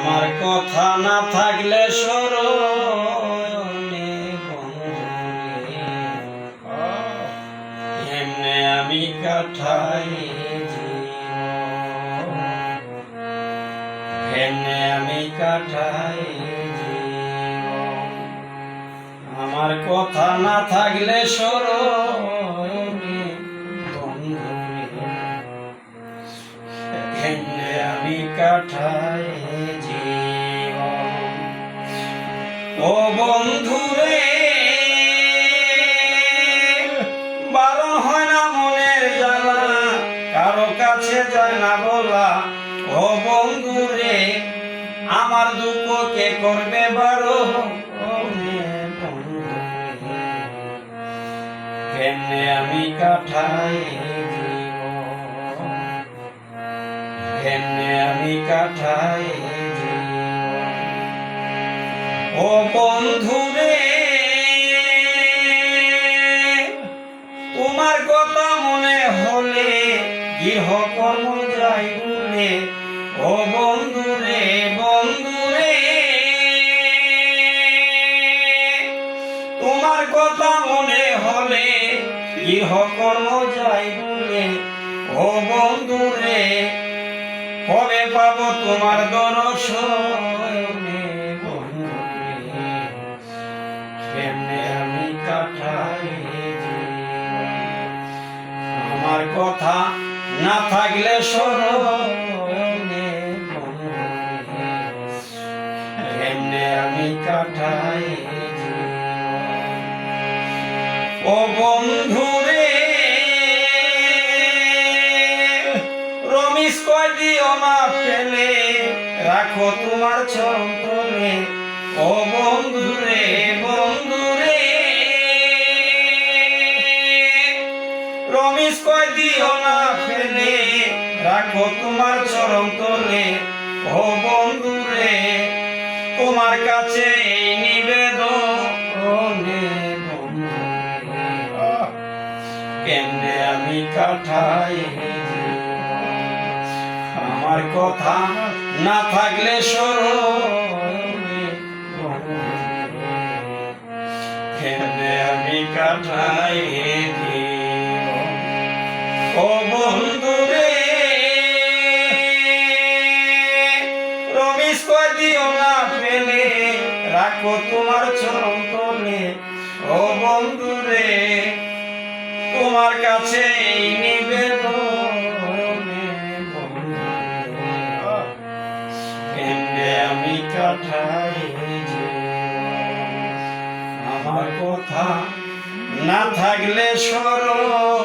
আমার কথা না থাকলে স্মরণে বন্ধুরে এমনে আমি কাটাই জীবন, এমনে আমি কাটাই জীবন। আমার কথা না থাকলে স্মরণে বন্ধুরে এমনে আমি কাটাই জীবন। ও বন্ধুরে বারণ হয় না মনের জ্বালা, কারো কাছে যায় না বলা। ও বন্ধুরে আমার দুঃখ কে করবে বারণ, কেমনে আমি কাটাই জীবন, কেমনে আমি কাটাই জীবন। ও বন্ধুরে তোমার কথা মনে হলে গৃহ কর্ম যাই ভুলে। ও বন্ধুরে বন্ধুরে তোমার কথা মনে হলে গৃহ কর্ম যাই ভুলে। ও বন্ধুরে কবে পাবো তোমার দর্শনে, বন্ধুরে কেমনে আমি কাটাই জীবন। আমার কথা না থাকলে স্মরণে বন্ধুরে কেমনে আমি কাটাই জীবন। ও বন্ধুরে রমিস কয় দিও না ফেলে, রাখো তোমার চরণ তলে। ও বন্ধুরে বন্ধুরে রমিস কয় দিও না ফেলে, রাখো তোমার চরণ তলে। ও বন্ধুরে তোমার কাছে এই নিবেদনে, বন্ধুরে কেমনে আমি কাটাই আমার কথা না থাকলে স্মরণে, কেমনে আমি কাটাই জীবন। ও বন্ধুরে রমিস কয় দিও না ফেলে, রাখো তোমার চরণ তলে। ও বন্ধুরে তোমার কাছে এই নিবেদনে, কেমনে আমি কাটাই জীবন। আমার কথা না থাকলে স্মরণ